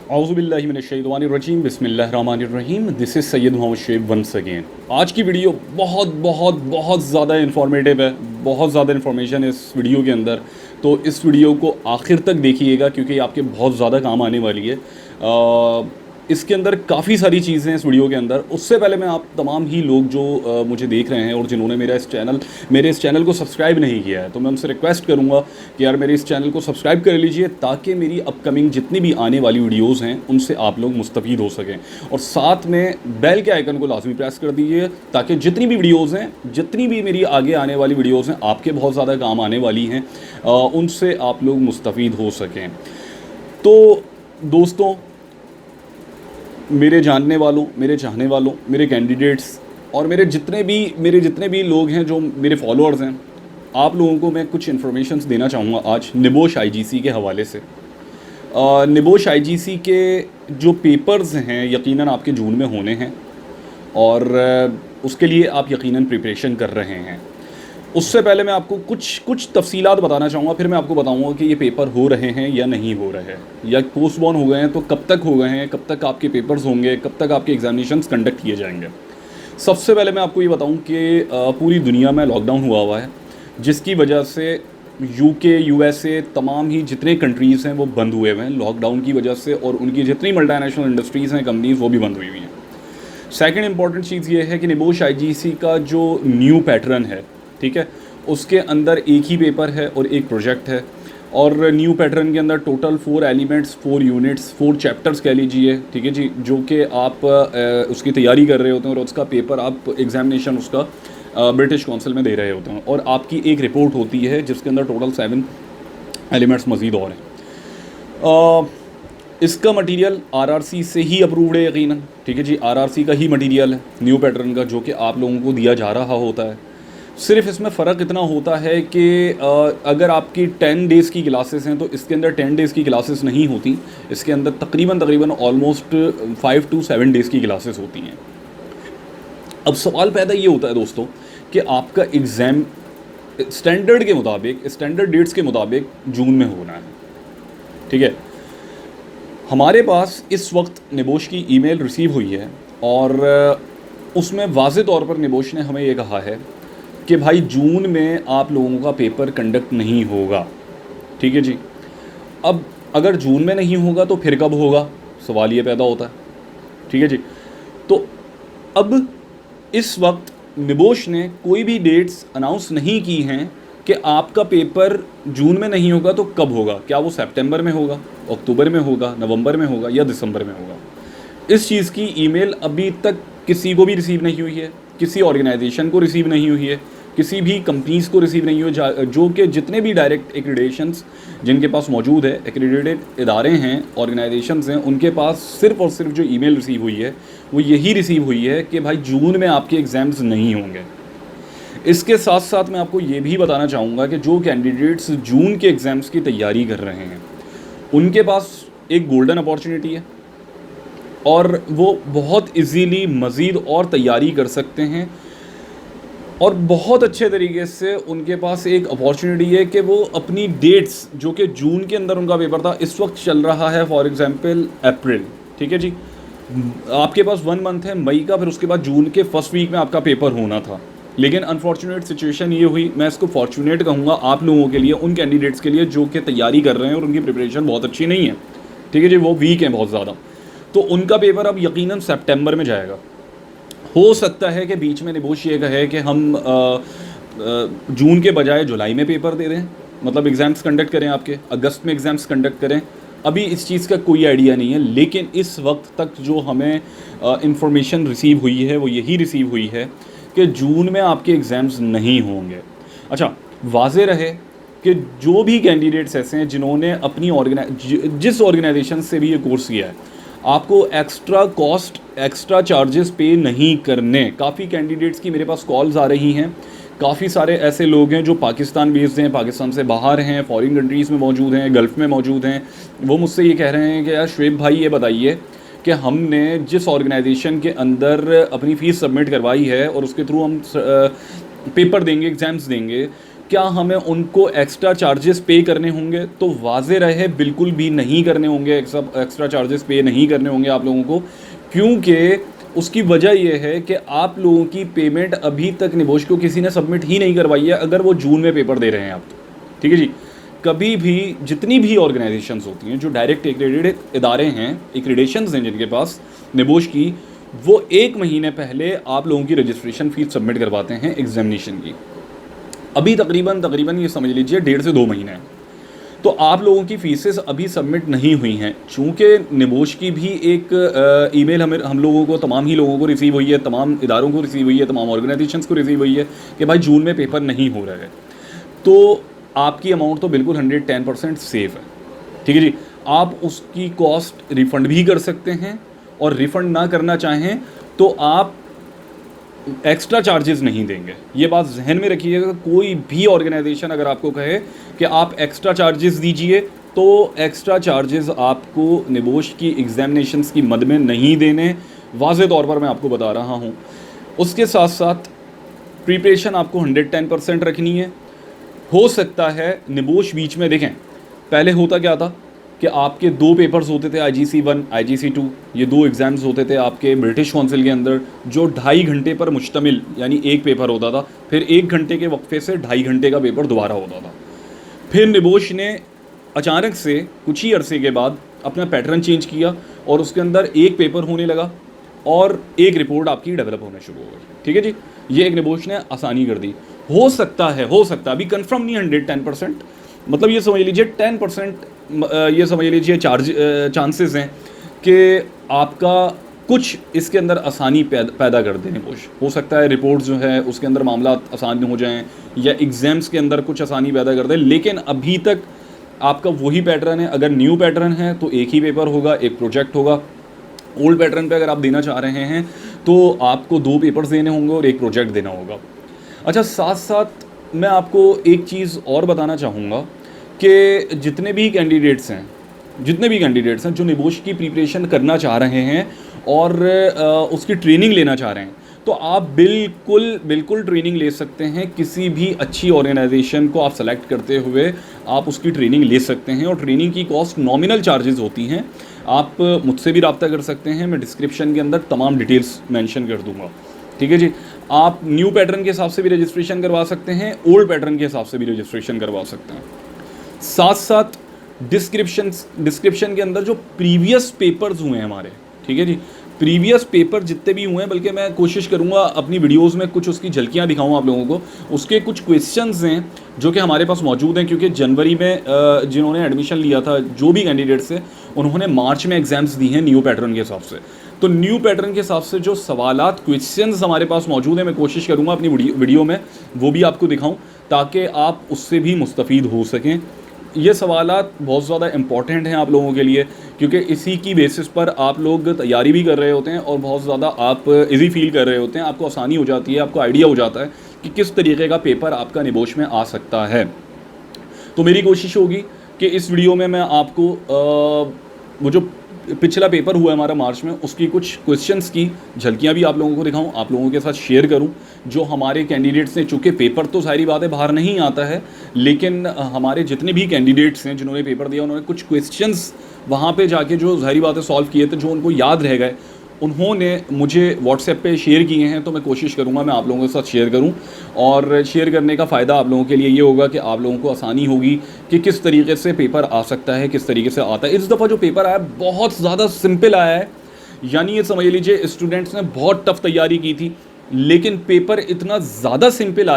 औज़ुबिल्लाहि मिनश्शैतानिर्रजीम बिस्मिल्लाहिर्रहमानिर्रहीम। This is Syed Mohammad Shoaib once again. आज की वीडियो बहुत बहुत बहुत ज़्यादा इन्फॉर्मेटिव है, बहुत ज़्यादा इन्फॉर्मेशन है इस वीडियो के अंदर। तो इस वीडियो को आखिर तक देखिएगा क्योंकि ये आपके बहुत ज़्यादा काम आने वाली है। इसके अंदर काफ़ी सारी चीज़ें हैं इस वीडियो के अंदर। उससे पहले मैं आप तमाम ही लोग जो मुझे देख रहे हैं और जिन्होंने मेरे इस चैनल को सब्सक्राइब नहीं किया है, तो मैं उनसे रिक्वेस्ट करूंगा कि यार मेरे इस चैनल को सब्सक्राइब कर लीजिए ताकि मेरी अपकमिंग जितनी भी आने वाली वीडियोज़ हैं उनसे आप लोग मुस्तफ़ीद हो सकें। और साथ में बेल के आइकन को लाजमी प्रेस कर दीजिए ताकि जितनी भी वीडियोज़ हैं, जितनी भी मेरी आगे आने वाली वीडियोज़ हैं आपके बहुत ज़्यादा काम आने वाली हैं, उनसे आप लोग मुस्तफ़ीद हो सकें। तो दोस्तों, मेरे जानने वालों, मेरे चाहने वालों, मेरे कैंडिडेट्स और मेरे जितने भी लोग हैं जो मेरे फॉलोअर्स हैं, आप लोगों को मैं कुछ इन्फॉर्मेशंस देना चाहूँगा आज निबोश आईजीसी के हवाले से। निबोश आईजीसी के जो पेपर्स हैं यकीनन आपके जून में होने हैं और उसके लिए आप यकीनन प्रिपरेशन कर रहे हैं। उससे पहले मैं आपको कुछ तफसीलात बताना चाहूँगा, फिर मैं आपको बताऊँगा कि ये पेपर हो रहे हैं या नहीं हो रहे हैं, या पोस्टपोन हो गए हैं तो कब तक हो गए हैं, कब तक आपके पेपर्स होंगे, कब तक आपके एग्जामिनेशंस कंडक्ट किए जाएंगे। सबसे पहले मैं आपको ये बताऊँ कि पूरी दुनिया में लॉकडाउन हुआ है, जिसकी वजह से यूके, यूएसए, तमाम ही जितने कंट्रीज़ हैं वो बंद हुए हुए हैं लॉकडाउन की वजह से, और उनकी जितनी मल्टीनेशनल इंडस्ट्रीज़ हैं, कंपनीज़, वो भी बंद हुई हुई हैं। सेकेंड इंपॉर्टेंट चीज़ ये है कि निबोश आईजीसी का जो न्यू पैटर्न है, ठीक है, उसके अंदर एक ही पेपर है और एक प्रोजेक्ट है। और न्यू पैटर्न के अंदर टोटल 4 एलिमेंट्स, 4 यूनिट्स, 4 चैप्टर्स कह लीजिए, ठीक है जी, जो कि आप उसकी तैयारी कर रहे होते हैं और उसका पेपर आप एग्जामिनेशन उसका ब्रिटिश काउंसिल में दे रहे होते हैं, और आपकी एक रिपोर्ट होती है जिसके अंदर टोटल 7 एलिमेंट्स मज़ीद और हैं। इसका मटेरियल आरआरसी से ही अप्रूव्ड है यकीनन, ठीक है जी, आरआरसी का ही मटेरियल है न्यू पैटर्न का, जो कि आप लोगों को दिया जा रहा होता है। सिर्फ इसमें फ़र्क इतना होता है कि अगर आपकी 10 डेज़ की क्लासेस हैं तो इसके अंदर 10 डेज़ की क्लासेस नहीं होती, इसके अंदर तकरीबन ऑलमोस्ट 5 to 7 डेज़ की क्लासेस होती हैं। अब सवाल पैदा ये होता है दोस्तों कि आपका एग्ज़ाम स्टैंडर्ड के मुताबिक, स्टैंडर्ड डेट्स के मुताबिक जून में होना है, ठीक है। हमारे पास इस वक्त निबोश की ईमेल रिसीव हुई है और उसमें वाज़े तौर पर निबोश ने हमें ये कहा है कि भाई जून में आप लोगों का पेपर कंडक्ट नहीं होगा, ठीक है जी। अब अगर जून में नहीं होगा तो फिर कब होगा, सवाल ये पैदा होता है, ठीक है जी। तो अब इस वक्त निबोश ने कोई भी डेट्स अनाउंस नहीं की हैं कि आपका पेपर जून में नहीं होगा तो कब होगा, क्या वो सितंबर में होगा, अक्टूबर में होगा, नवंबर में होगा या दिसंबर में होगा। इस चीज़ की ईमेल अभी तक किसी को भी रिसीव नहीं हुई है, किसी ऑर्गेनाइजेशन को रिसीव नहीं हुई है, किसी भी कंपनीज़ को रिसीव नहीं हुई, जो कि जितने भी डायरेक्ट एक्रीडेशंस जिनके पास मौजूद है, एक्रीडेटेड इदारे हैं, ऑर्गेनाइजेशंस हैं, उनके पास सिर्फ़ और सिर्फ जो ईमेल रिसीव हुई है वो यही रिसीव हुई है कि भाई जून में आपके एग्ज़ाम्स नहीं होंगे। इसके साथ साथ मैं आपको ये भी बताना चाहूँगा कि जो कैंडिडेट्स जून के एग्ज़ाम्स की तैयारी कर रहे हैं उनके पास एक गोल्डन अपॉर्चुनिटी है और वो बहुत इजीली मज़ीद और तैयारी कर सकते हैं, और बहुत अच्छे तरीके से उनके पास एक अपॉर्चुनिटी है कि वो अपनी डेट्स, जो कि जून के अंदर उनका पेपर था, इस वक्त चल रहा है फॉर एग्ज़ाम्पल अप्रैल, ठीक है जी, आपके पास 1 मंथ है मई का, फिर उसके बाद जून के फर्स्ट वीक में आपका पेपर होना था। लेकिन अनफॉर्चुनेट सिचुएशन ये हुई, मैं इसको फॉर्चुनेट कहूँगा आप लोगों के लिए, उन कैंडिडेट्स के लिए जो कि तैयारी कर रहे हैं और उनकी प्रिपरेशन बहुत अच्छी नहीं है, ठीक है जी, वो वीक हैं बहुत ज़्यादा, तो उनका पेपर अब यकीनन सितंबर में जाएगा। हो सकता है कि बीच में निबोश ये कहे कि हम जून के बजाय जुलाई में पेपर दे दें, मतलब एग्ज़ाम्स कंडक्ट करें, आपके अगस्त में एग्ज़ाम्स कंडक्ट करें। अभी इस चीज़ का कोई आइडिया नहीं है, लेकिन इस वक्त तक जो हमें इंफॉर्मेशन रिसीव हुई है वो यही रिसीव हुई है कि जून में आपके एग्ज़ाम्स नहीं होंगे। अच्छा, वाज़े रहे कि जो भी कैंडिडेट्स ऐसे हैं जिन्होंने अपनी जिस ऑर्गेनाइजेशन से भी ये कोर्स किया है, आपको एक्स्ट्रा कॉस्ट, एक्स्ट्रा चार्जेस पे नहीं करने। काफ़ी कैंडिडेट्स की मेरे पास कॉल्स आ रही हैं, काफ़ी सारे ऐसे लोग हैं जो पाकिस्तान बेस्ड हैं, पाकिस्तान से बाहर हैं, फॉरेन कंट्रीज़ में मौजूद हैं, गल्फ़ में मौजूद हैं। वो मुझसे ये कह रहे हैं कि यार शुएब भाई ये बताइए कि हमने जिस ऑर्गेनाइजेशन के अंदर अपनी फ़ीस सबमिट करवाई है और उसके थ्रू हम पेपर देंगे, एग्ज़ाम्स देंगे, क्या हमें उनको एक्स्ट्रा चार्जेस पे करने होंगे? तो वाज़े रहे बिल्कुल भी नहीं करने होंगे, एक्स्ट्रा चार्जेस पे नहीं करने होंगे आप लोगों को, क्योंकि उसकी वजह यह है कि आप लोगों की पेमेंट अभी तक निबोश को किसी ने सबमिट ही नहीं करवाई है, अगर वो जून में पेपर दे रहे हैं आप तो। ठीक है जी। कभी भी जितनी भी ऑर्गेनाइजेशंस होती हैं जो डायरेक्ट एक्रेडिटेड इदारे हैं, एक्रेडिशंस हैं जिनके पास निबोश की, वो 1 महीने पहले आप लोगों की रजिस्ट्रेशन फ़ीस सबमिट करवाते हैं एग्जामिनेशन की। अभी तकरीबन ये समझ लीजिए 1.5 से 2 महीने हैं, तो आप लोगों की फ़ीसेस अभी सबमिट नहीं हुई हैं। चूँकि निबोश की भी एक ईमेल हम लोगों को, तमाम ही लोगों को रिसीव हुई है, तमाम इदारों को रिसीव हुई है, तमाम ऑर्गेनाइजेशंस को रिसीव हुई है कि भाई जून में पेपर नहीं हो रहा है, तो आपकी अमाउंट तो बिल्कुल 110% सेफ़ है। ठीक है जी। आप उसकी कॉस्ट रिफ़ंड भी कर सकते हैं, और रिफ़ंड ना करना चाहें तो आप एक्स्ट्रा चार्जेस नहीं देंगे। ये बात जहन में रखिएगा। कोई भी ऑर्गेनाइजेशन अगर आपको कहे कि आप एक्स्ट्रा चार्जेस दीजिए, तो एक्स्ट्रा चार्जेस आपको निबोश की एग्जामिनेशंस की मद में नहीं देने, वाज़े तौर पर मैं आपको बता रहा हूँ। उसके साथ साथ प्रिपरेशन आपको 110% रखनी है। हो सकता है निबोश बीच में, देखें पहले होता क्या था कि आपके 2 पेपर्स होते थे, IGC 1, IGC 2, ये 2 एग्ज़ाम्स होते थे आपके ब्रिटिश काउंसिल के अंदर, जो 2.5 घंटे पर मुश्तमिल, यानी एक पेपर होता था, फिर 1 घंटे के वक्फे से 2.5 घंटे का पेपर दोबारा होता था। फिर निबोश ने अचानक से कुछ ही अरसे के बाद अपना पैटर्न चेंज किया और उसके अंदर एक पेपर होने लगा और एक रिपोर्ट आपकी डेवलप होना शुरू हो गई। ठीक है जी। ये एक निबोश ने आसानी कर दी। हो सकता है, अभी कंफर्म नहीं 110%, मतलब ये समझ लीजिए 10%, ये समझ लीजिए चांसेस हैं कि आपका कुछ इसके अंदर आसानी पैदा कर दे निबोश। हो सकता है रिपोर्ट जो है उसके अंदर मामला आसान हो जाएं, या एग्ज़ाम्स के अंदर कुछ आसानी पैदा कर दे, लेकिन अभी तक आपका वही पैटर्न है। अगर न्यू पैटर्न है तो एक ही पेपर होगा, एक प्रोजेक्ट होगा। ओल्ड पैटर्न पे अगर आप देना चाह रहे हैं तो आपको 2 पेपर्स देने होंगे और एक प्रोजेक्ट देना होगा। अच्छा, साथ साथ मैं आपको एक चीज़ और बताना चाहूँगा कि जितने भी कैंडिडेट्स हैं जो निबोश की प्रिपरेशन करना चाह रहे हैं और उसकी ट्रेनिंग लेना चाह रहे हैं, तो आप बिल्कुल ट्रेनिंग ले सकते हैं। किसी भी अच्छी ऑर्गेनाइजेशन को आप सेलेक्ट करते हुए आप उसकी ट्रेनिंग ले सकते हैं, और ट्रेनिंग की कॉस्ट नॉमिनल चार्जेस होती हैं। आप मुझसे भी रब्ता कर सकते हैं, मैं डिस्क्रिप्शन के अंदर तमाम डिटेल्स मेंशन कर दूंगा। ठीक है जी। आप न्यू पैटर्न के हिसाब से भी रजिस्ट्रेशन करवा सकते हैं, ओल्ड पैटर्न के हिसाब से भी रजिस्ट्रेशन करवा सकते हैं। साथ साथ डिस्क्रिप्शन के अंदर जो प्रीवियस पेपर्स हुए हैं हमारे, ठीक है जी, प्रीवियस पेपर जितने भी हुए हैं, बल्कि मैं कोशिश करूंगा अपनी वीडियोस में कुछ उसकी झलकियां दिखाऊं आप लोगों को। उसके कुछ क्वेश्चंस हैं जो कि हमारे पास मौजूद हैं, क्योंकि जनवरी में जिन्होंने एडमिशन लिया था, जो भी कैंडिडेट्स थे, उन्होंने मार्च में एग्जाम्स दी हैं न्यू पैटर्न के हिसाब से। तो न्यू पैटर्न के हिसाब से जो सवालात, क्वेश्चंस हमारे पास मौजूद हैं, मैं कोशिश करूँगा अपनी वीडियो में वो भी आपको दिखाऊँ, ताकि आप उससे भी मुस्तफ़ीद हो सकें। ये सवालात बहुत ज़्यादा इम्पॉर्टेंट हैं आप लोगों के लिए, क्योंकि इसी की बेसिस पर आप लोग तैयारी भी कर रहे होते हैं और बहुत ज़्यादा आप इजी फील कर रहे होते हैं। आपको आसानी हो जाती है, आपको आइडिया हो जाता है कि किस तरीके का पेपर आपका निबोश में आ सकता है। तो मेरी कोशिश होगी कि इस वीडियो में मैं आपको वो जो पिछला पेपर हुआ हमारा मार्च में, उसकी कुछ क्वेश्चंस की झलकियां भी आप लोगों को दिखाऊं, आप लोगों के साथ शेयर करूं। जो हमारे कैंडिडेट्स ने, चूँकि पेपर तो सारी बातें बाहर नहीं आता है, लेकिन हमारे जितने भी कैंडिडेट्स हैं जिन्होंने पेपर दिया, उन्होंने कुछ क्वेश्चंस वहाँ पे जाके जो सारी बातें सॉल्व किए थे, जो उनको याद रह गए, उन्होंने मुझे व्हाट्सएप पे शेयर किए हैं। तो मैं कोशिश करूँगा मैं आप लोगों के साथ शेयर करूँ, और शेयर करने का फ़ायदा आप लोगों के लिए ये होगा कि आप लोगों को आसानी होगी कि किस तरीके से पेपर आ सकता है, किस तरीके से आता है। इस दफ़ा जो पेपर आया बहुत ज़्यादा सिंपल आया है, यानी ये समझ लीजिए स्टूडेंट्स ने बहुत टफ तैयारी की थी, लेकिन पेपर इतना ज़्यादा सिंपल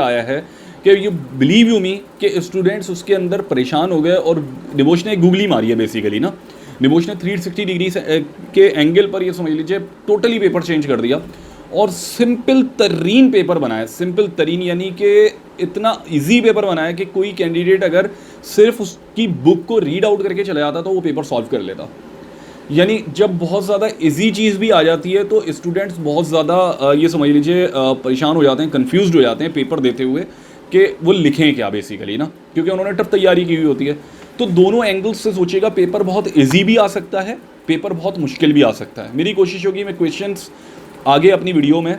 आया है कि यू बिलीव यू मी कि स्टूडेंट्स उसके अंदर परेशान हो गए। और निबोश ने एक गूगली मारी है बेसिकली ना, निबोश ने 360 डिग्री के एंगल पर ये समझ लीजिए टोटली पेपर चेंज कर दिया और सिंपल तरीन पेपर बनाया। सिंपल तरीन यानी कि इतना इजी पेपर बनाया कि कोई कैंडिडेट अगर सिर्फ उसकी बुक को रीड आउट करके चला जाता तो वो पेपर सॉल्व कर लेता। यानी जब बहुत ज़्यादा इजी चीज़ भी आ जाती है तो स्टूडेंट्स बहुत ज़्यादा ये समझ लीजिए परेशान हो जाते हैं, कन्फ्यूज़ड हो जाते हैं पेपर देते हुए कि वो लिखें क्या बेसिकली ना, क्योंकि उन्होंने टफ तैयारी की हुई होती है। तो दोनों एंगल्स से सोचिएगा, पेपर बहुत इजी भी आ सकता है, पेपर बहुत मुश्किल भी आ सकता है। मेरी कोशिश होगी मैं क्वेश्चंस आगे अपनी वीडियो में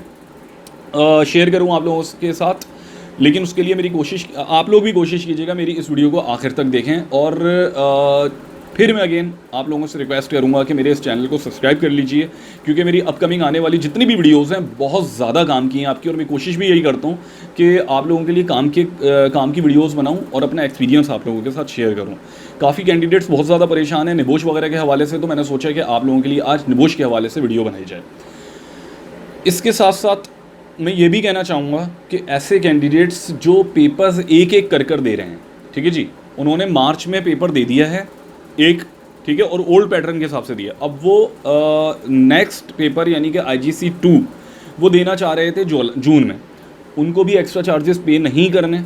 शेयर करूँ आप लोगों के साथ, लेकिन उसके लिए मेरी कोशिश, आप लोग भी कोशिश कीजिएगा मेरी इस वीडियो को आखिर तक देखें। और फिर मैं अगेन आप लोगों से रिक्वेस्ट करूंगा कि मेरे इस चैनल को सब्सक्राइब कर लीजिए, क्योंकि मेरी अपकमिंग आने वाली जितनी भी वीडियोज़ हैं बहुत ज़्यादा काम की हैं आपकी, और मैं कोशिश भी यही करता हूँ कि आप लोगों के लिए काम की वीडियोज़ बनाऊँ और अपना एक्सपीरियंस आप लोगों के साथ शेयर करूँ। काफ़ी कैंडिडेट्स बहुत ज़्यादा परेशान हैं निबोश वगैरह के हवाले से, तो मैंने सोचा कि आप लोगों के लिए आज निबोश के हवाले से वीडियो बनाई जाए। इसके साथ साथ मैं ये भी कहना चाहूँगा कि ऐसे कैंडिडेट्स जो पेपर्स एक एक कर दे रहे हैं, ठीक है जी, उन्होंने मार्च में पेपर दे दिया है एक, ठीक है, और ओल्ड पैटर्न के हिसाब से दिया, अब वो नेक्स्ट पेपर यानी कि IGC 2 वो देना चाह रहे थे जून में। उनको भी एक्स्ट्रा चार्जेस पे नहीं करने,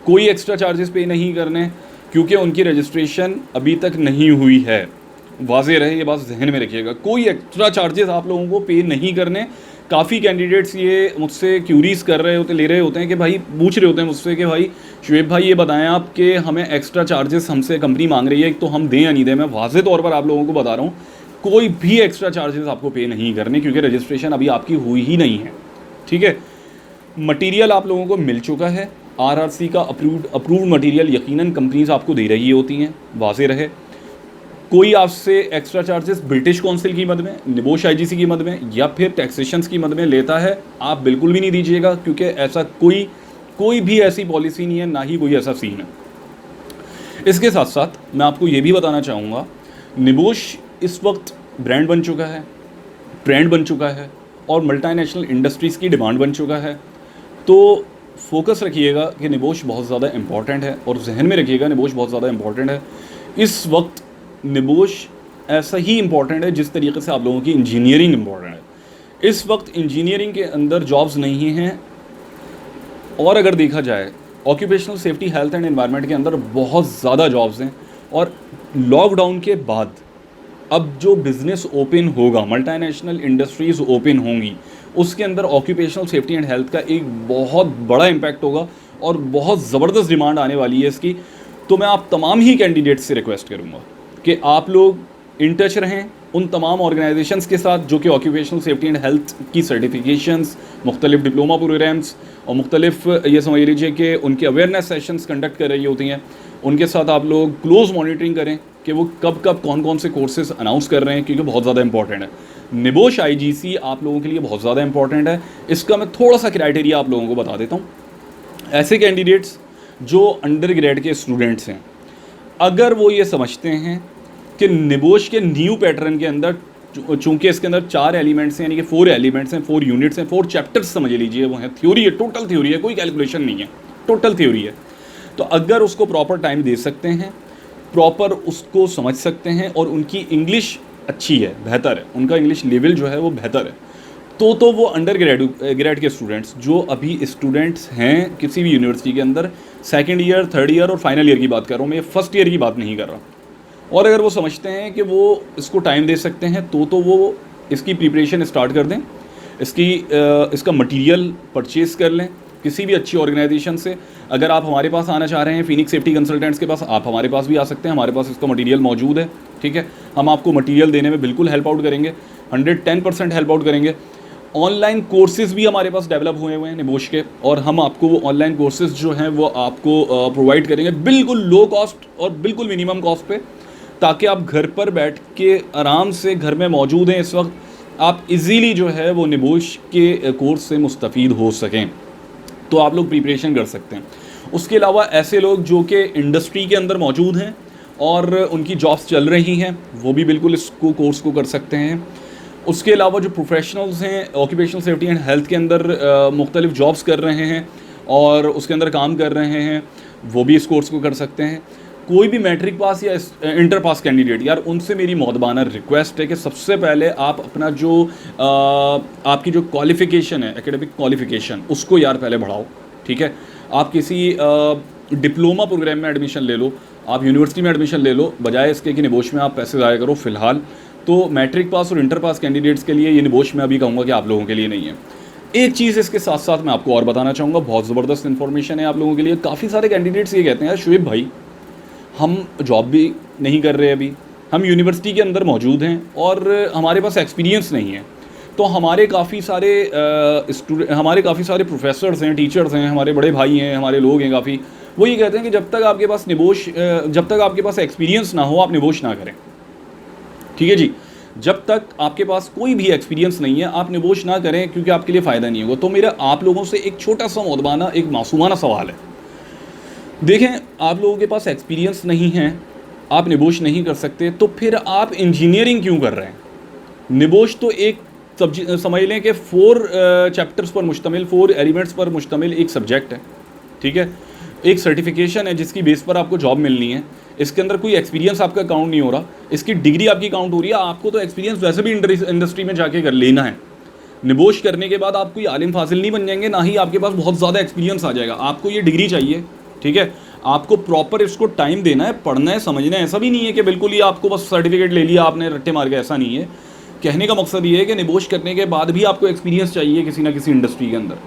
कोई एक्स्ट्रा चार्जेस पे नहीं करने, क्योंकि उनकी रजिस्ट्रेशन अभी तक नहीं हुई है। वाज़ेह रहे, ये बात जहन में रखिएगा, कोई एक्स्ट्रा चार्जेस आप लोगों को पे नहीं करने। काफ़ी कैंडिडेट्स ये मुझसे क्यूरीज ले रहे होते हैं कि भाई, पूछ रहे होते हैं मुझसे कि भाई शुएब भाई ये बताएं आप कि हमें एक्स्ट्रा चार्जेस हमसे कंपनी मांग रही है, तो हम दें या नहीं दें। मैं वाज़ेह तौर पर आप लोगों को बता रहा हूँ, कोई भी एक्स्ट्रा चार्जेस आपको पे नहीं करने, क्योंकि रजिस्ट्रेशन अभी आपकी हुई ही नहीं है, ठीक है। मटीरियल आप लोगों को मिल चुका है, RRC का अप्रूव्ड मटीरियल यकीनन कंपनीज आपको दे रही होती हैं, वाज़ेह रहे। कोई आपसे एक्स्ट्रा चार्जेस ब्रिटिश काउंसिल की मद में, निबोश IGC की मद में या फिर टैक्सेशंस की मद में लेता है, आप बिल्कुल भी नहीं दीजिएगा, क्योंकि ऐसा कोई भी ऐसी पॉलिसी नहीं है, ना ही कोई ऐसा सीन है। इसके साथ साथ मैं आपको ये भी बताना चाहूँगा, निबोश इस वक्त ब्रांड बन चुका है, ट्रेंड बन चुका है, और मल्टीनेशनल इंडस्ट्रीज़ की डिमांड बन चुका है। तो फोकस रखिएगा कि निबोश बहुत ज़्यादा इम्पॉर्टेंट है, और जहन में रखिएगा निबोश बहुत ज़्यादा इम्पॉर्टेंट है। इस वक्त निबोश ऐसा ही इम्पॉर्टेंट है जिस तरीके से आप लोगों की इंजीनियरिंग इम्पॉर्टेंट है। इस वक्त इंजीनियरिंग के अंदर जॉब्स नहीं हैं, और अगर देखा जाए occupational safety, health and environment के अंदर बहुत ज़्यादा जॉब्स हैं। और लॉकडाउन के बाद अब जो बिज़नेस ओपन होगा, मल्टीनेशनल इंडस्ट्रीज़ ओपन होंगी, उसके अंदर ऑक्यूपेशनल सेफ्टी एंड हेल्थ का एक बहुत बड़ा इम्पैक्ट होगा, और बहुत ज़बरदस्त डिमांड आने वाली है इसकी। तो मैं आप तमाम ही कैंडिडेट्स से रिक्वेस्ट करूँगा कि आप लोग इन टच रहें उन तमाम ऑर्गेनाइजेशंस के साथ जो कि ऑक्यूपेशनल सेफ्टी एंड हेल्थ की सर्टिफिकेशंस, मुख्तलिफ डिप्लोमा प्रोग्राम्स और मुख्तलिफ, ये समझ लीजिए कि उनके अवेयरनेस सेशंस कंडक्ट कर रही होती हैं। उनके साथ आप लोग क्लोज मॉनिटरिंग करें कि वो कब कौन से कोर्सेज अनाउंस कर रहे हैं, क्योंकि बहुत ज़्यादा इंपॉर्टेंट है। निबोश IGC आप लोगों के लिए बहुत ज़्यादा इंपॉर्टेंट है। इसका मैं थोड़ा सा क्राइटेरिया आप लोगों को बता देता हूँ। ऐसे कैंडिडेट्स जो अंडर ग्रेड के स्टूडेंट्स हैं, अगर वो ये समझते हैं कि निबोश के न्यू पैटर्न के अंदर, चूँकि इसके अंदर 4 एलिमेंट्स हैं, यानी कि 4 एलिमेंट्स हैं, 4 यूनिट्स हैं, 4 चैप्टर्स समझ लीजिए, वो हैं थ्योरी है, टोटल थ्योरी है, कोई कैलकुलेशन नहीं है, टोटल थ्योरी है। तो अगर उसको प्रॉपर टाइम दे सकते हैं, प्रॉपर उसको समझ सकते हैं, और उनकी इंग्लिश अच्छी है, बेहतर है, उनका इंग्लिश लेवल जो है वो बेहतर है, तो वो अंडर ग्रेड के स्टूडेंट्स जो अभी स्टूडेंट्स हैं किसी भी यूनिवर्सिटी के अंदर, सेकेंड ईयर, थर्ड ईयर और फाइनल ईयर की बात कर रहा हूँ मैं, फर्स्ट ईयर की बात नहीं कर रहा, और अगर वो समझते हैं कि वो इसको टाइम दे सकते हैं, तो वो इसकी प्रिपरेशन स्टार्ट कर दें, इसका मटेरियल परचेज़ कर लें किसी भी अच्छी ऑर्गेनाइजेशन से। अगर आप हमारे पास आना चाह रहे हैं, फिनिक्स सेफ्टी कंसल्टेंट्स के पास, आप हमारे पास भी आ सकते हैं, हमारे पास इसका मटेरियल मौजूद है, ठीक है। हम आपको मटेरियल देने में बिल्कुल हेल्प आउट करेंगे, 110% हेल्प आउट करेंगे। ऑनलाइन कोर्सेज़ भी हमारे पास डेवलप हुए हैं निबोश के, और हम आपको वो ऑनलाइन कोर्सेज़ जो हैं वो आपको प्रोवाइड करेंगे बिल्कुल लो कॉस्ट और बिल्कुल मिनिमम कॉस्ट पे, ताकि आप घर पर बैठ के आराम से, घर में मौजूद हैं इस वक्त, आप इजीली जो है वो निबोश के कोर्स से मुस्तफ़ीद हो सकें, तो आप लोग प्रिपरेशन कर सकते हैं। उसके अलावा ऐसे लोग जो कि इंडस्ट्री के अंदर मौजूद हैं और उनकी जॉब्स चल रही हैं, वो भी बिल्कुल इसको कोर्स को कर सकते हैं। उसके अलावा जो प्रोफेशनल्स हैं ऑक्यूपेशनल सेफ्टी एंड हेल्थ के अंदर मुख्तलिफ जॉब्स कर रहे हैं और उसके अंदर काम कर रहे हैं, वो भी इस कोर्स को कर सकते हैं। कोई भी मैट्रिक पास या इंटर पास कैंडिडेट, यार उनसे मेरी मौदबाना रिक्वेस्ट है कि सबसे पहले आप अपना जो आपकी जो क्वालिफ़िकेशन है, एकेडमिक क्वालिफ़िकेशन, उसको यार पहले बढ़ाओ, ठीक है। आप किसी डिप्लोमा प्रोग्राम में एडमिशन ले लो, आप यूनिवर्सिटी में एडमिशन ले लो, बजाय इसके कि निबोश में आप पैसे ज़ाया करो। फ़िलहाल तो मैट्रिक पास और इंटर पास कैंडिडेट्स के लिए ये निबोश में अभी कहूँगा कि आप लोगों के लिए नहीं है। एक चीज़ इसके साथ साथ मैं आपको और बताना चाहूँगा, बहुत ज़बरदस्त इन्फॉर्मेशन है आप लोगों के लिए। काफ़ी सारे कैंडिडेट्स ये कहते हैं, यार शुएब भाई हम जॉब भी नहीं कर रहे अभी, हम यूनिवर्सिटी के अंदर मौजूद हैं और हमारे पास एक्सपीरियंस नहीं है, तो हमारे काफ़ी सारे प्रोफेसर्स हैं, टीचर्स हैं, हमारे बड़े भाई हैं, हमारे लोग हैं काफ़ी, वो ये कहते हैं कि जब तक आपके पास एक्सपीरियंस ना हो आप निबोश ना करें। ठीक है जी, जब तक आपके पास कोई भी एक्सपीरियंस नहीं है आप निबोश ना करें, क्योंकि आपके लिए फ़ायदा नहीं होगा। तो मेरा आप लोगों से एक छोटा सा मौदबाना, एक मासूमाना सवाल है। देखें, आप लोगों के पास एक्सपीरियंस नहीं है, आप निबोश नहीं कर सकते, तो फिर आप इंजीनियरिंग क्यों कर रहे हैं? निबोश तो एक समझ लें कि 4 चैप्टर्स पर मुश्तमिल, 4 एलिमेंट्स पर मुश्तमिल एक सब्जेक्ट है। ठीक है, एक सर्टिफिकेशन है जिसकी बेस पर आपको जॉब मिलनी है। इसके अंदर कोई एक्सपीरियंस आपका काउंट नहीं हो रहा, इसकी डिग्री आपकी काउंट हो रही है। आपको तो एक्सपीरियंस वैसे भी इंडस्ट्री में जाके कर लेना है। निबोश करने के बाद आप कोई आलिम फाजिल नहीं बन जाएंगे, ना ही आपके पास बहुत ज़्यादा एक्सपीरियंस आ जाएगा। आपको ये डिग्री चाहिए, ठीक है, आपको प्रॉपर इसको टाइम देना है, पढ़ना है, समझना है। ऐसा भी नहीं है कि बिल्कुल ही आपको बस सर्टिफिकेट ले लिया आपने रट्टे मार के, ऐसा नहीं है। कहने का मकसद ये है कि निबोश करने के बाद भी आपको एक्सपीरियंस चाहिए किसी ना किसी इंडस्ट्री के अंदर।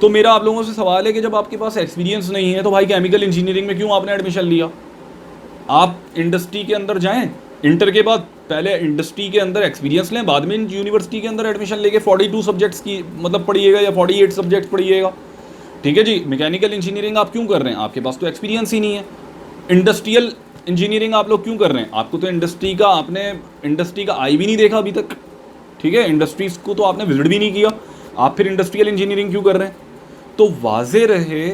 तो मेरा आप लोगों से सवाल है कि जब आपके पास एक्सपीरियंस नहीं है तो भाई केमिकल इंजीनियरिंग में क्यों आपने एडमिशन लिया? आप इंडस्ट्री के अंदर जाएं, इंटर के बाद पहले इंडस्ट्री के अंदर एक्सपीरियंस लें, बाद में यूनिवर्सिटी के अंदर एडमिशन लेके 42 सब्जेक्ट्स की मतलब पढ़िएगा या 48 सब्जेक्ट पढ़िएगा। ठीक है जी, मैकेनिकल इंजीनियरिंग आप क्यों कर रहे हैं? आपके पास तो एक्सपीरियंस ही नहीं है। इंडस्ट्रियल इंजीनियरिंग आप लोग क्यों कर रहे हैं? आपको तो आपने इंडस्ट्री का आई भी नहीं देखा अभी तक। ठीक है, इंडस्ट्रीज़ को तो आपने विजिट भी नहीं किया, आप फिर इंडस्ट्रियल इंजीनियरिंग क्यों कर रहे हैं? तो वाज़े रहे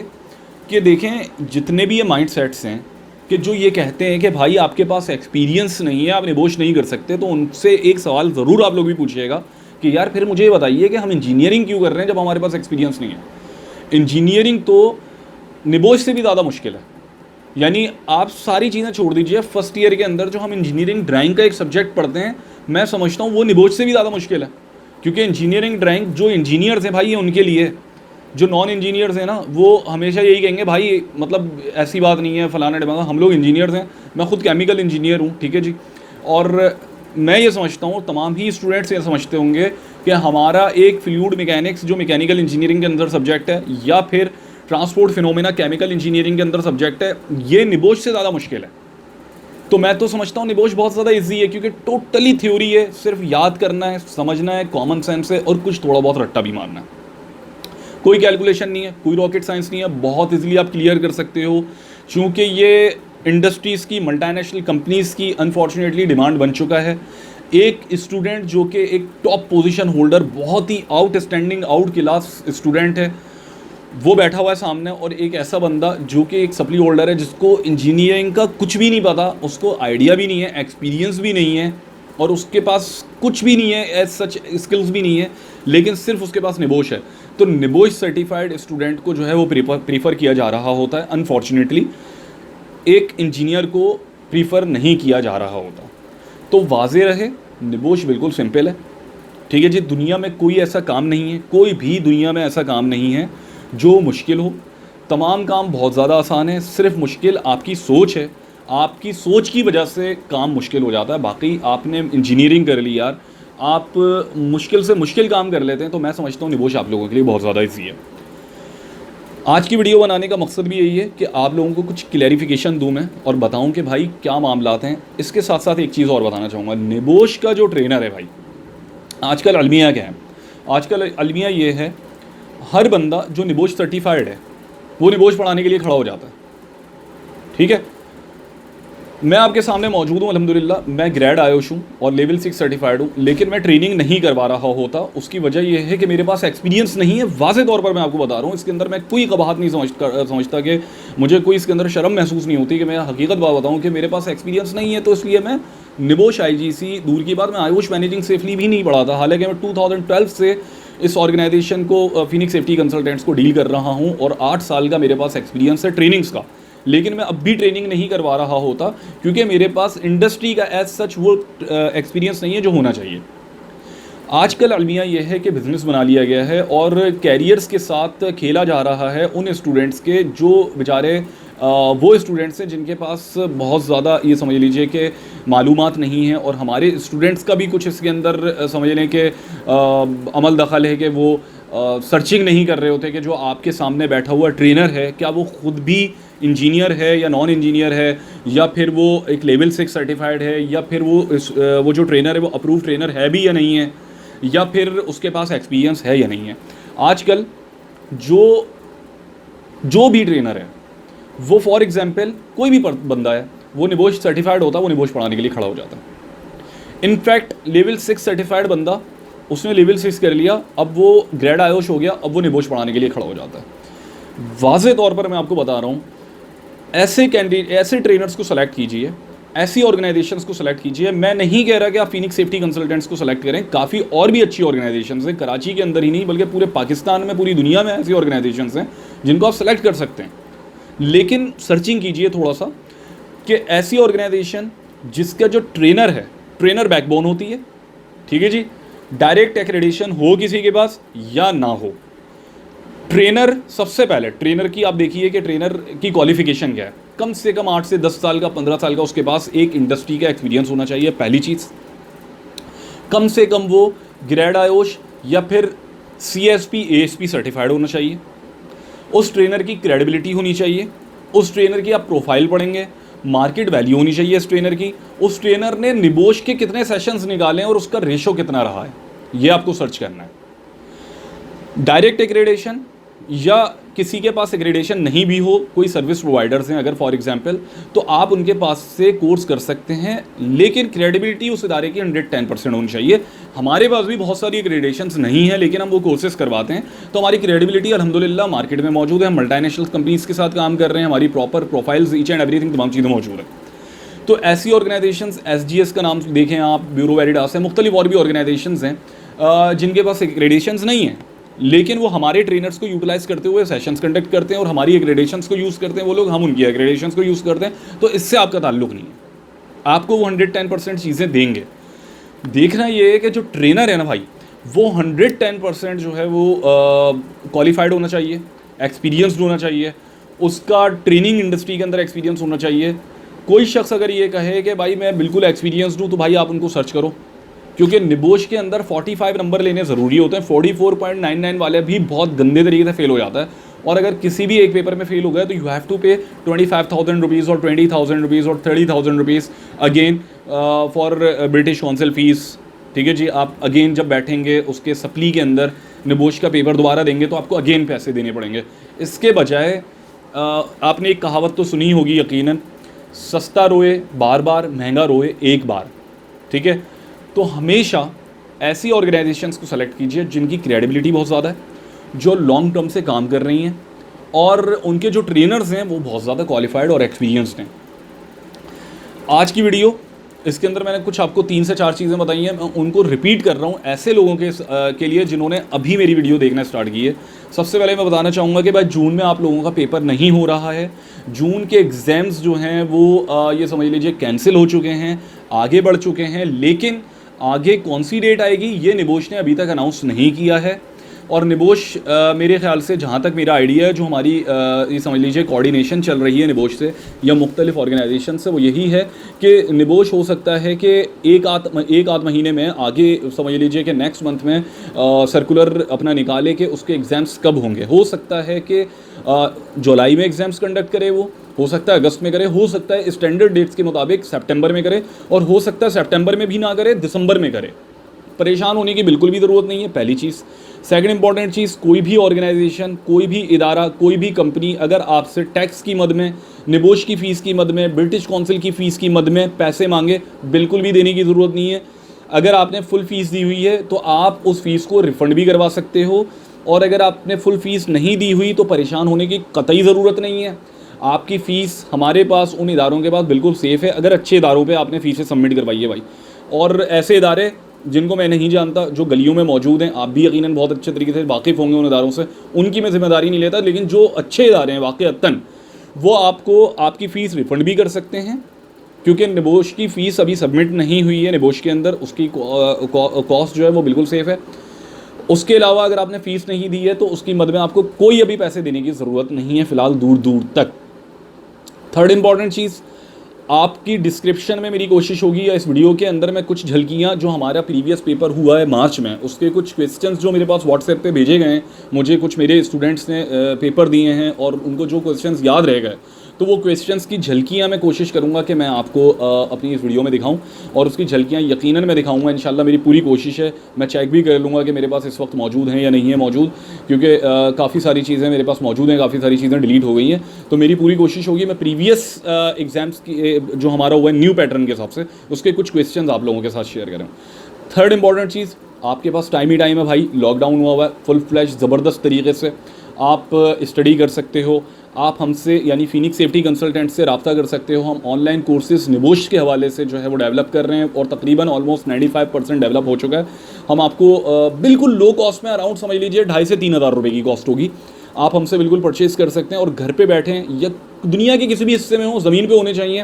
कि देखें, जितने भी ये माइंड सेट्स हैं कि जो ये कहते हैं कि भाई आपके पास एक्सपीरियंस नहीं है, आप निबोश नहीं कर सकते, तो उनसे एक सवाल ज़रूर आप लोग भी पूछिएगा कि यार फिर मुझे ये बताइए कि हम इंजीनियरिंग क्यों कर रहे हैं जब हमारे पास एक्सपीरियंस नहीं है। इंजीनियरिंग तो निबोश से भी ज़्यादा मुश्किल है। यानी आप सारी चीज़ें छोड़ दीजिए, फर्स्ट ईयर के अंदर जो हम इंजीनियरिंग ड्राइंग का एक सब्जेक्ट पढ़ते हैं, मैं समझता हूँ वो निबोश से भी ज़्यादा मुश्किल है। क्योंकि इंजीनियरिंग ड्राइंग जो इंजीनियर्स हैं भाई, ये उनके लिए, जो नॉन इंजीनियर्स हैं ना, वो हमेशा यही कहेंगे भाई मतलब ऐसी बात नहीं है फलाना ढिमाना, हम लोग इंजीनियर्स हैं। मैं खुद केमिकल इंजीनियर हूँ, ठीक है जी, और मैं ये समझता हूँ, तमाम ही स्टूडेंट्स ये समझते होंगे कि हमारा एक फ्लूइड मैकेनिक्स जो मैकेनिकल इंजीनियरिंग के अंदर सब्जेक्ट है, या फिर ट्रांसपोर्ट फिनोमेना केमिकल इंजीनियरिंग के अंदर सब्जेक्ट है, ये निबोश से ज़्यादा मुश्किल है। तो मैं तो समझता हूँ निबोश बहुत ज़्यादा इजी है, क्योंकि टोटली थ्योरी है, सिर्फ याद करना है, समझना है, कॉमन सेंस है, और कुछ थोड़ा बहुत रट्टा भी मारना है। कोई कैलकुलेशन नहीं है, कोई रॉकेट साइंस नहीं है, बहुत इजीली आप क्लियर कर सकते हो। चूँकि ये इंडस्ट्रीज़ की, मल्टीनेशनल कंपनीज़ की अनफॉर्चुनेटली डिमांड बन चुका है। एक स्टूडेंट जो कि एक टॉप पोजीशन होल्डर, बहुत ही आउटस्टैंडिंग, आउट क्लास स्टूडेंट है, वो बैठा हुआ है सामने, और एक ऐसा बंदा जो कि एक सप्ली होल्डर है, जिसको इंजीनियरिंग का कुछ भी नहीं पता, उसको आइडिया भी नहीं है, एक्सपीरियंस भी नहीं है, और उसके पास कुछ भी नहीं है, एज सच स्किल्स भी नहीं है, लेकिन सिर्फ उसके पास निबोश है। तो निबोश सर्टिफाइड स्टूडेंट को जो है वो प्रीफर किया जा रहा होता है। अनफॉर्चुनेटली एक इंजीनियर को प्रीफर नहीं किया जा रहा होता। तो वाज़े रहे, निबोश बिल्कुल सिंपल है। ठीक है जी, दुनिया में कोई ऐसा काम नहीं है, कोई भी दुनिया में ऐसा काम नहीं है जो मुश्किल हो। तमाम काम बहुत ज़्यादा आसान है, सिर्फ मुश्किल आपकी सोच है। आपकी सोच की वजह से काम मुश्किल हो जाता है। बाकी आपने इंजीनियरिंग कर ली यार, आप मुश्किल से मुश्किल काम कर लेते हैं, तो मैं समझता हूँ निबोश आप लोगों के लिए बहुत ज़्यादा ईजी है। आज की वीडियो बनाने का मकसद भी यही है कि आप लोगों को कुछ क्लैरिफिकेशन दूँ मैं, और बताऊँ कि भाई क्या मामलात हैं। इसके साथ साथ एक चीज़ और बताना चाहूँगा, निबोश का जो ट्रेनर है भाई, आजकल अलमिया क्या है? आजकल अलमिया ये है, हर बंदा जो निबोश सर्टिफाइड है वो निबोश पढ़ाने के लिए खड़ा हो जाता है। ठीक है, मैं आपके सामने मौजूद हूँ अल्हम्दुलिल्लाह, मैं ग्रेड आयुष हूँ और लेवल 6 सर्टिफाइड हूँ, लेकिन मैं ट्रेनिंग नहीं करवा रहा होता। उसकी वजह यह है कि मेरे पास एक्सपीरियंस नहीं है। वाज़े तौर पर मैं आपको बता रहा हूँ, इसके अंदर मैं कोई कबाहत नहीं समझता कि मुझे कोई इसके अंदर शर्म महसूस नहीं होती कि मैं हकीकत बात बताऊँ कि मेरे पास एक्सपीरियंस नहीं है। तो इसलिए मैं निबोश IGC, दूर की बात, मैं आयुष मैनेजिंग सेफली भी नहीं पढ़ा था। हालांकि मैं 2012 से इस ऑर्गेनाइजेशन को, फिनिक्स सेफ्टी कंसल्टेंट्स को डील कर रहा हूँ, और 8 साल का मेरे पास एक्सपीरियंस है ट्रेनिंग्स का। लेकिन मैं अब भी ट्रेनिंग नहीं करवा रहा होता, क्योंकि मेरे पास इंडस्ट्री का एज सच वो एक्सपीरियंस नहीं है जो होना चाहिए। आजकल अलमिया यह है कि बिज़नेस बना लिया गया है, और कैरियर्स के साथ खेला जा रहा है उन स्टूडेंट्स के जो बेचारे वो स्टूडेंट्स हैं जिनके पास बहुत ज़्यादा, ये समझ लीजिए कि मालूमात नहीं है। और हमारे स्टूडेंट्स का भी कुछ इसके अंदर समझ लें कि अमल दखल है कि वो सर्चिंग नहीं कर रहे होते कि जो आपके सामने बैठा हुआ ट्रेनर है, क्या वो ख़ुद भी इंजीनियर है या नॉन इंजीनियर है, या फिर वो एक लेवल 6 सर्टिफाइड है, या फिर वो जो ट्रेनर है वो अप्रूव ट्रेनर है भी या नहीं है। या फिर उसके पास एक्सपीरियंस है या नहीं है। आजकल जो भी ट्रेनर है वो फॉर एग्जांपल कोई भी बंदा है वो निबोश सर्टिफाइड होता है, वो निबोश पढ़ाने के लिए खड़ा हो जाता है। इनफैक्ट लेवल 6 सर्टिफाइड बंदा, उसने लेवल 6 कर लिया, अब वो ग्रेड आयोश हो गया, अब वो निबोश पढ़ाने के लिए खड़ा हो जाता है। वाज़े तौर पर मैं आपको बता रहा हूँ, ऐसे ट्रेनर्स को सेलेक्ट कीजिए, ऐसी ऑर्गेनाइजेशंस को सेलेक्ट कीजिए। मैं नहीं कह रहा कि आप फिनिक्स सेफ्टी कंसल्टेंट्स को सेलेक्ट करें, काफ़ी और भी अच्छी ऑर्गेनाइजेशंस हैं कराची के अंदर ही नहीं बल्कि पूरे पाकिस्तान में, पूरी दुनिया में ऐसी ऑर्गेनाइजेशंस हैं जिनको आप सेलेक्ट कर सकते हैं। लेकिन सर्चिंग कीजिए थोड़ा सा कि ऐसी ऑर्गेनाइजेशन जिसका जो ट्रेनर है, ट्रेनर बैकबोन होती है, ठीक है जी, डायरेक्ट एक्रेडिशन हो किसी के पास या ना हो। ट्रेनर सबसे पहले, ट्रेनर की आप देखिए कि ट्रेनर की क्वालिफिकेशन क्या है, कम से कम 8 से 10 साल का, 15 साल का उसके पास एक इंडस्ट्री का एक्सपीरियंस होना चाहिए। पहली चीज़, कम से कम वो ग्रेड आयोश या फिर CSP ASP सर्टिफाइड होना चाहिए। उस ट्रेनर की क्रेडिबिलिटी होनी चाहिए, उस ट्रेनर की आप प्रोफाइल पढ़ेंगे, मार्केट वैल्यू होनी चाहिए इस ट्रेनर की, उस ट्रेनर ने निबोश के कितने सेशंस निकाले हैं और उसका रेशो कितना रहा है, ये आपको सर्च करना है। डायरेक्ट एक्रेडिशन या किसी के पास एक्रेडिशन नहीं भी हो, कोई सर्विस प्रोवाइडर्स हैं अगर फॉर एग्जांपल, तो आप उनके पास से कोर्स कर सकते हैं, लेकिन क्रेडिबिलिटी उस इदारे की 110% होनी चाहिए। हमारे पास भी बहुत सारी एक्रेडिशंस नहीं है लेकिन हम वो कोर्सेज करवाते हैं, तो हमारी क्रेडिबिलिटी अल्हम्दुलिल्लाह मार्केट में मौजूद है। हम मल्टीनेशनल कंपनीज़ के साथ काम कर रहे हैं, हमारी proper profiles, each and everything, तमाम चीज़ें मौजूद है। तो ऐसी ऑर्गेनाइजेशंस, SGS का नाम देखें आप, ब्यूरो वेरिडास है, मुख्तलिफ और भी ऑर्गेनाइजेशंस हैं जिनके पास एक्रेडिशंस नहीं हैं, लेकिन वो हमारे ट्रेनर्स को यूटिलाइज करते हुए सेशंस कंडक्ट करते हैं और हमारी एक्रेडिशंस को यूज़ करते हैं वो लोग, हम उनकी एक्रेडिशंस को यूज़ करते हैं। तो इससे आपका ताल्लुक़ नहीं है, आपको वो 110% चीज़ें देंगे। देखना ये है कि जो ट्रेनर है ना भाई, वो 110% जो है वो क्वालिफाइड होना चाहिए, एक्सपीरियंसड होना चाहिए, उसका ट्रेनिंग इंडस्ट्री के अंदर एक्सपीरियंस होना चाहिए। कोई शख्स अगर ये कहे कि भाई मैं बिल्कुल एक्सपीरियंसड हूँ, तो भाई आप उनको सर्च करो, क्योंकि निबोश के अंदर 45 नंबर लेने ज़रूरी होते हैं। 44.99 वाले भी बहुत गंदे तरीके से फेल हो जाता है, और अगर किसी भी एक पेपर में फेल हो गया तो यू हैव टू पे 25,000 रुपीज़ और 20,000 रुपीज़ और 30,000 rupees again for British council fees. ठीक है जी, आप अगेन जब बैठेंगे उसके सप्ली के अंदर निबोश का पेपर दोबारा देंगे तो आपको अगेन पैसे देने पड़ेंगे। इसके बजाय आपने एक कहावत तो सुनी होगी यकीनन, सस्ता रोए बार बार, महंगा रोए एक बार। ठीक है, तो हमेशा ऐसी ऑर्गेनाइजेशंस को सेलेक्ट कीजिए जिनकी क्रेडिबिलिटी बहुत ज़्यादा है, जो लॉन्ग टर्म से काम कर रही हैं और उनके जो ट्रेनर्स हैं वो बहुत ज़्यादा क्वालिफाइड और एक्सपीरियंस्ड हैं। आज की वीडियो, इसके अंदर मैंने कुछ आपको 3 से 4 चीज़ें बताई हैं, मैं उनको रिपीट कर रहा हूँ ऐसे लोगों के लिए जिन्होंने अभी मेरी वीडियो देखना स्टार्ट की है। सबसे पहले मैं बताना चाहूँगा कि भाई जून में आप लोगों का पेपर नहीं हो रहा है। जून के एग्ज़ाम्स जो हैं वो ये समझ लीजिए कैंसिल हो चुके हैं, आगे बढ़ चुके हैं, लेकिन आगे कौन सी डेट आएगी ये निबोश ने अभी तक अनाउंस नहीं किया है। और निबोश मेरे ख्याल से, जहाँ तक मेरा आइडिया है, जो हमारी ये समझ लीजिए कोऑर्डिनेशन चल रही है निबोश से या मुख्तलिफ ऑर्गेनाइजेशन से, वो यही है कि निबोश हो सकता है कि एक आध महीने में आगे समझ लीजिए कि नेक्स्ट मंथ में सर्कुलर अपना निकाले कि उसके एग्ज़ाम्स कब होंगे। हो सकता है कि जुलाई में एग्ज़ाम्स कंडक्ट करे, वो हो सकता है अगस्त में करे, हो सकता है स्टैंडर्ड डेट्स के मुताबिक सितंबर में करे, और हो सकता है सितंबर में भी ना करे, दिसंबर में करे। परेशान होने की बिल्कुल भी ज़रूरत नहीं है, पहली चीज़। सेकंड इंपॉर्टेंट चीज़, कोई भी ऑर्गेनाइजेशन, कोई भी इदारा, कोई भी कंपनी अगर आपसे टैक्स की मद में, निबोश की फ़ीस की मद में, ब्रिटिश काउंसिल की फ़ीस की मद में पैसे मांगे, बिल्कुल भी देने की ज़रूरत नहीं है। अगर आपने फुल फ़ीस दी हुई है तो आप उस फ़ीस को रिफ़ंड भी करवा सकते हो, और अगर आपने फुल फ़ीस नहीं दी हुई तो परेशान होने की कतई ज़रूरत नहीं है। आपकी फ़ीस हमारे पास, उन इदारों के पास बिल्कुल सेफ़ है, अगर अच्छे इदारों पे आपने फ़ीसें सबमिट करवाई है भाई। और ऐसे इदारे जिनको मैं नहीं जानता, जो गलियों में मौजूद हैं, आप भी यकीनन बहुत अच्छे तरीके से वाकिफ़ होंगे उन इदारों से, उनकी मैं ज़िम्मेदारी नहीं लेता, लेकिन जो अच्छे इदारे हैं वाक़अतन, वो आपको आपकी फ़ीस रिफ़ंड भी कर सकते हैं, क्योंकि निबोश की फ़ीस अभी सबमिट नहीं हुई है निबोश के अंदर, उसकी कॉस्ट जो है वो बिल्कुल सेफ़ है। उसके अलावा अगर आपने फ़ीस नहीं दी है तो उसकी मद में आपको कोई अभी पैसे देने की ज़रूरत नहीं है फ़िलहाल, दूर दूर तक। थर्ड इंपॉर्टेंट चीज़, आपकी डिस्क्रिप्शन में मेरी कोशिश होगी या इस वीडियो के अंदर मैं कुछ झलकियाँ, जो हमारा प्रीवियस पेपर हुआ है मार्च में, उसके कुछ क्वेश्चंस जो मेरे पास व्हाट्सएप पे भेजे गए हैं, मुझे कुछ मेरे स्टूडेंट्स ने पेपर दिए हैं और उनको जो क्वेश्चंस याद रह गए, तो वो क्वेश्चंस की झलकियाँ मैं कोशिश करूँगा कि मैं आपको अपनी इस वीडियो में दिखाऊँ, और उसकी झलकियाँ यकीनन मैं दिखाऊँगा इंशाल्लाह। मेरी पूरी कोशिश है, मैं चेक भी कर लूँगा कि मेरे पास इस वक्त मौजूद हैं या नहीं है मौजूद, क्योंकि काफ़ी सारी चीज़ें मेरे पास मौजूद हैं, काफ़ी सारी चीज़ें डिलीट हो गई हैं। तो मेरी पूरी कोशिश होगी मैं प्रीवियस एग्ज़ाम्स की जो हमारा हुआ है न्यू पैटर्न के हिसाब से, उसके कुछ क्वेश्चन आप लोगों के साथ शेयर करें। थर्ड इंपॉर्टेंट चीज़, आपके पास टाइम ही टाइम है भाई, लॉकडाउन हुआ है, फुल फ्लैश ज़बरदस्त तरीके से आप स्टडी कर सकते हो। आप हमसे यानी फिनिक्स सेफ्टी कंसल्टेंट से रब्ता कर सकते हो। हम ऑनलाइन कोर्सेज निबोश के हवाले से जो है वो डेवलप कर रहे हैं, और तकरीबन ऑलमोस्ट 95% डेवलप हो चुका है। हम आपको बिल्कुल लो कॉस्ट में, अराउंड समझ लीजिए 2,500 से 3,000 रुपये की कॉस्ट होगी, आप हमसे बिल्कुल परचेज़ कर सकते हैं। और घर पे बैठें या दुनिया के किसी भी हिस्से में हो, ज़मीन पे होने चाहिए,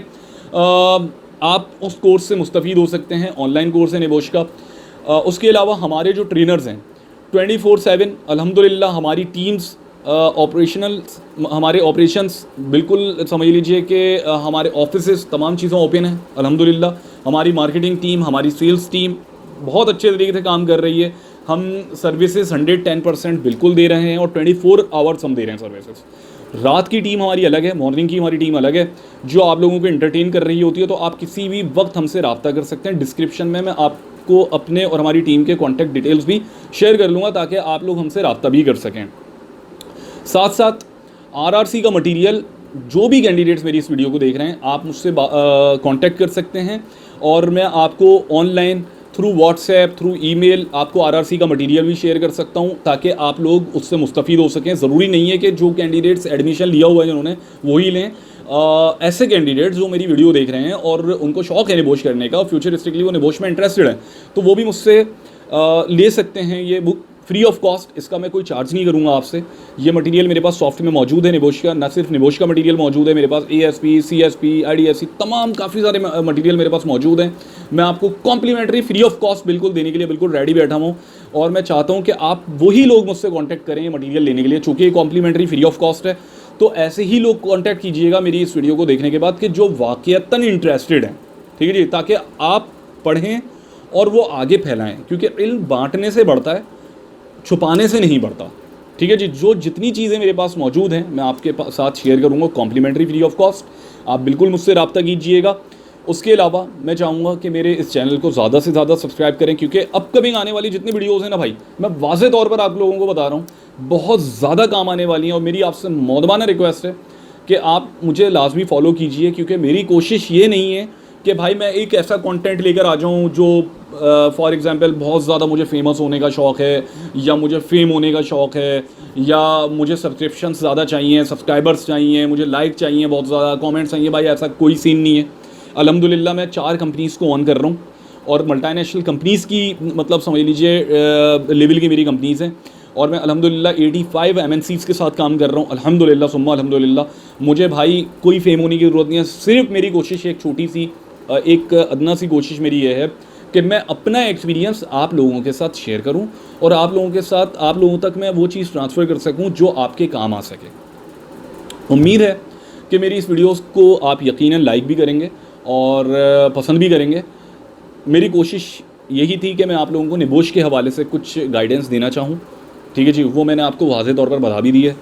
आप उस कोर्स से मुस्तफ़ीद हो सकते हैं। ऑनलाइन कोर्स है निबोश का। उसके अलावा हमारे जो ट्रेनर्स हैं 24/7 अल्हम्दुलिल्लाह, हमारी टीम्स ऑपरेशनल, हमारे ऑपरेशंस बिल्कुल समझ लीजिए कि हमारे ऑफिसेस तमाम चीज़ें ओपन हैं अल्हम्दुलिल्लाह। हमारी मार्केटिंग टीम, हमारी सेल्स टीम बहुत अच्छे तरीके से काम कर रही है। हम सर्विसेज 110% बिल्कुल दे रहे हैं, और 24 आवर्स हम दे रहे हैं सर्विसेज। रात की टीम हमारी अलग है, मॉर्निंग की हमारी टीम अलग है, जो आप लोगों को एंटरटेन कर रही होती है। तो आप किसी भी वक्त हमसे रब्ता कर सकते हैं। डिस्क्रिप्शन में मैं आपको अपने और हमारी टीम के कॉन्टैक्ट डिटेल्स भी शेयर कर लूँगा, ताकि आप लोग हमसे रब्ता भी कर सकें। साथ साथ आरआरसी का मटेरियल, जो भी कैंडिडेट्स मेरी इस वीडियो को देख रहे हैं, आप मुझसे कांटेक्ट कर सकते हैं, और मैं आपको online through WhatsApp, through email आपको आरआरसी का मटेरियल भी शेयर कर सकता हूं, ताकि आप लोग उससे मुस्तफ़ीद हो सकें। ज़रूरी नहीं है कि जो कैंडिडेट्स एडमिशन लिया हुआ है जिन्होंने, वही लें। ऐसे कैंडिडेट्स जो मेरी वीडियो देख रहे हैं और उनको शौक़ है निबोश करने का, और फ्यूचरिस्टिकली वो निबोश में इंटरेस्टेड है, तो वो भी मुझसे ले सकते हैं ये बुक फ्री ऑफ कॉस्ट। इसका मैं कोई चार्ज नहीं करूंगा आपसे। ये मटेरियल मेरे पास सॉफ्ट में मौजूद है निबोश का। न सिर्फ निबोश का मटेरियल मौजूद है मेरे पास, ASP, CSP, IDSC, तमाम काफ़ी सारे मटेरियल मेरे पास मौजूद हैं। मैं आपको कॉम्प्लीमेंट्री फ्री ऑफ कॉस्ट बिल्कुल देने के लिए बिल्कुल रेडी बैठा हूँ, और मैं चाहता हूँ कि आप वही लोग मुझसे कॉन्टैक्ट करें ये मटीरियल लेने के लिए, चूँकि ये कॉम्प्लीमेंट्री फ्री ऑफ कॉस्ट है। तो ऐसे ही लोग कॉन्टैक्ट कीजिएगा मेरी इस वीडियो को देखने के बाद, कि जो वाक़यतन इंटरेस्टेड हैं, ठीक है जी, ताकि आप पढ़ें और वो आगे फैलाएँ, क्योंकि इल्म बांटने से बढ़ता है, छुपाने से नहीं बढ़ता। ठीक है जी, जो जितनी चीज़ें मेरे पास मौजूद हैं मैं आपके साथ शेयर करूँगा कॉम्प्लीमेंट्री फ्री ऑफ कॉस्ट। आप बिल्कुल मुझसे रब्ता कीजिएगा। उसके अलावा मैं चाहूँगा कि मेरे इस चैनल को ज़्यादा से ज़्यादा सब्सक्राइब करें, क्योंकि अपकमिंग आने वाली जितनी वीडियोज़ हैं ना भाई, मैं वाज़े तौर पर आप लोगों को बता रहा हूँ, बहुत ज़्यादा काम आने वाली हैं। और मेरी आपसे मौदबाना रिक्वेस्ट है कि आप मुझे लाजमी फॉलो कीजिए, क्योंकि मेरी कोशिश ये नहीं है कि भाई मैं एक ऐसा कंटेंट लेकर आ जाऊँ जो फॉर एग्ज़ाम्पल बहुत ज़्यादा मुझे फेमस होने का शौक़ है, या मुझे फेम होने का शौक़ है, या मुझे सब्सक्रिप्शंस ज़्यादा चाहिए, सब्सक्राइबर्स चाहिए, मुझे लाइक चाहिए, बहुत ज़्यादा कमेंट्स चाहिए। भाई ऐसा कोई सीन नहीं है। अल्हम्दुलिल्लाह मैं 4 कंपनीज़ को ऑन कर रहा हूँ, और मल्टीनेशनल कंपनीज़ की मतलब समझ लीजिए लेवल की मेरी कंपनीज़ हैं, और मैं अल्हम्दुलिल्लाह 85 MNCs के साथ काम कर रहा हूँ। अल्हम्दुलिल्लाह सुम्मा अल्हम्दुलिल्लाह। मुझे भाई कोई फेम होने की ज़रूरत नहीं है। सिर्फ मेरी कोशिश एक छोटी सी, एक अदना सी कोशिश मेरी ये है कि मैं अपना एक्सपीरियंस आप लोगों के साथ शेयर करूं, और आप लोगों तक मैं वो चीज़ ट्रांसफ़र कर सकूं जो आपके काम आ सके। उम्मीद है कि मेरी इस वीडियोस को आप यकीनन लाइक भी करेंगे और पसंद भी करेंगे। मेरी कोशिश यही थी कि मैं आप लोगों को निबोश के हवाले से कुछ गाइडेंस देना चाहूँ। ठीक है जी, वो मैंने आपको वाज़े तौर पर बता भी दी है।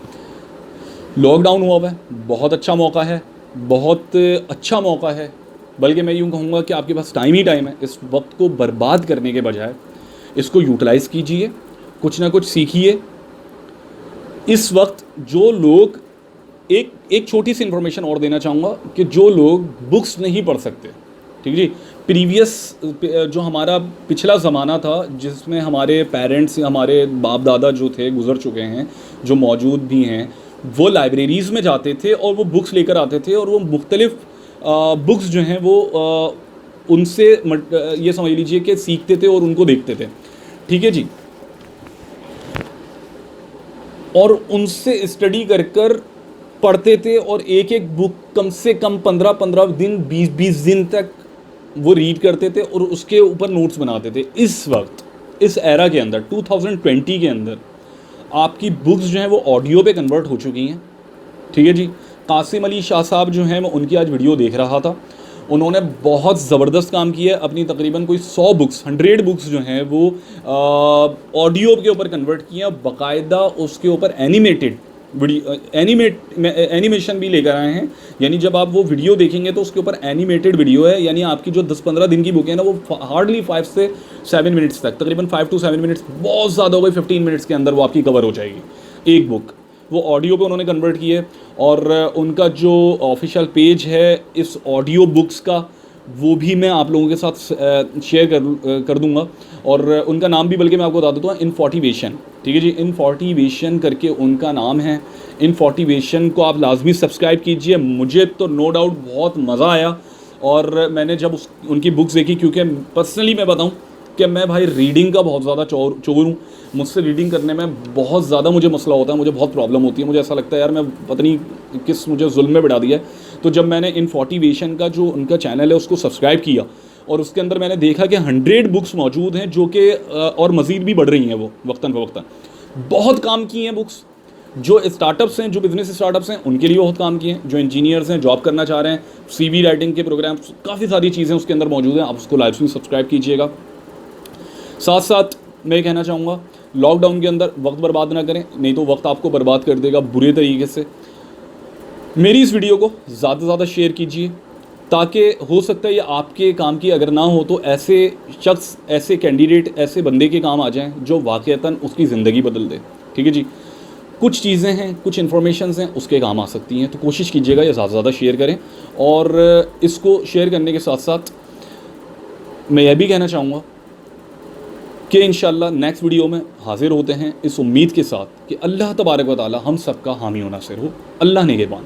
लॉकडाउन हुआ है, बहुत अच्छा मौका है, बहुत अच्छा मौका है, बल्कि मैं यूँ कहूँगा कि आपके पास टाइम ही टाइम है। इस वक्त को बर्बाद करने के बजाय इसको यूटिलाइज़ कीजिए, कुछ ना कुछ सीखिए। इस वक्त जो लोग, एक छोटी सी इन्फॉर्मेशन और देना चाहूँगा कि जो लोग बुक्स नहीं पढ़ सकते, ठीक जी, प्रीवियस जो हमारा पिछला ज़माना था जिसमें हमारे पेरेंट्स, हमारे बाप दादा जो थे गुज़र चुके हैं, जो मौजूद भी हैं, वो लाइब्रेरीज़ में जाते थे और वो बुक्स लेकर आते थे, और वो मुख्तलिफ़ बुक्स जो हैं वो उनसे ये समझ लीजिए कि सीखते थे और उनको देखते थे। ठीक है जी, और उनसे स्टडी कर कर पढ़ते थे, और एक एक बुक कम से कम 15-15 दिन, 20-20 दिन तक वो रीड करते थे और उसके ऊपर नोट्स बनाते थे। इस वक्त, इस एरा के अंदर, 2020 के अंदर, आपकी बुक्स जो हैं वो ऑडियो पे कन्वर्ट हो चुकी हैं। ठीक है जी, कासिम अली शाह साहब जो हैं, मैं उनकी आज वीडियो देख रहा था, उन्होंने बहुत ज़बरदस्त काम किया है। अपनी तकरीबन कोई 100 बुक्स जो हैं वो ऑडियो के ऊपर कन्वर्ट किए हैं, बाकायदा उसके ऊपर एनिमेटेड एनिमेशन भी लेकर आए हैं, यानी जब आप वो वीडियो देखेंगे तो उसके ऊपर एनिमेटेड वीडियो है, यानी आपकी जो 10-15 दिन की बुक है ना वो हार्डली 5 से 7 मिनट्स तक, तकरीबन 5 to 7 मिनट्स, बहुत ज़्यादा हो गई 15 मिनट्स के अंदर वो आपकी कवर हो जाएगी एक बुक। वो ऑडियो पे उन्होंने कन्वर्ट की है, और उनका जो ऑफिशियल पेज है इस ऑडियो बुक्स का वो भी मैं आप लोगों के साथ शेयर कर दूंगा, और उनका नाम भी बल्कि मैं आपको बता देता हूँ, इनफॉर्टिवेशन, ठीक है जी, इनफॉर्टिवेशन करके उनका नाम है। इनफॉर्टिवेशन को आप लाजमी सब्सक्राइब कीजिए। मुझे तो नो डाउट बहुत मज़ा आया, और मैंने जब उनकी बुक्स देखी, क्योंकि पर्सनली मैं बताऊँ कि मैं भाई रीडिंग का बहुत ज़्यादा चोर हूँ, मुझसे रीडिंग करने में बहुत ज़्यादा मुझे मसला होता है, मुझे बहुत प्रॉब्लम होती है, मुझे ऐसा लगता है यार मैं पता नहीं किस मुझे जुल्म में बिठा दिया है। तो जब मैंने इनफॉर्टिवेशन का जो उनका चैनल है उसको सब्सक्राइब किया, और उसके अंदर मैंने देखा कि 100 बुक्स मौजूद हैं जो कि और मज़ीद भी बढ़ रही हैं, वो वक्तन फ़वक्तन बहुत काम की हैं बुक्स। जो स्टार्टअप्स हैं, जो बिज़नेस स्टार्टअप्स हैं, उनके लिए बहुत काम किए हैं। जो इंजीनियर्स हैं, जॉब करना चाह रहे हैं, CV राइटिंग के प्रोग्राम्स, काफ़ी सारी चीज़ें उसके अंदर मौजूद हैं। आप उसको लाइव सब्सक्राइब कीजिएगा। साथ साथ मैं कहना चाहूँगा, लॉकडाउन के अंदर वक्त बर्बाद ना करें, नहीं तो वक्त आपको बर्बाद कर देगा बुरे तरीके से। मेरी इस वीडियो को ज़्यादा से ज़्यादा शेयर कीजिए, ताकि हो सकता है ये आपके काम की अगर ना हो तो ऐसे शख्स, ऐसे कैंडिडेट, ऐसे बंदे के काम आ जाएं जो वाक़तन उसकी ज़िंदगी बदल दे। ठीक है जी, कुछ चीज़ें हैं, कुछ इन्फॉर्मेशंस हैं, उसके काम आ सकती हैं, तो कोशिश कीजिएगा ये ज़्यादा से ज़्यादा शेयर करें। और इसको शेयर करने के साथ साथ मैं यह भी कहना चाहूँगा कि इंशाअल्लाह नेक्स्ट वीडियो में हाज़िर होते हैं, इस उम्मीद के साथ कि अल्लाह तबारक व तआला हम सबका हामी व नासिर हो। अल्लाह निगहबान।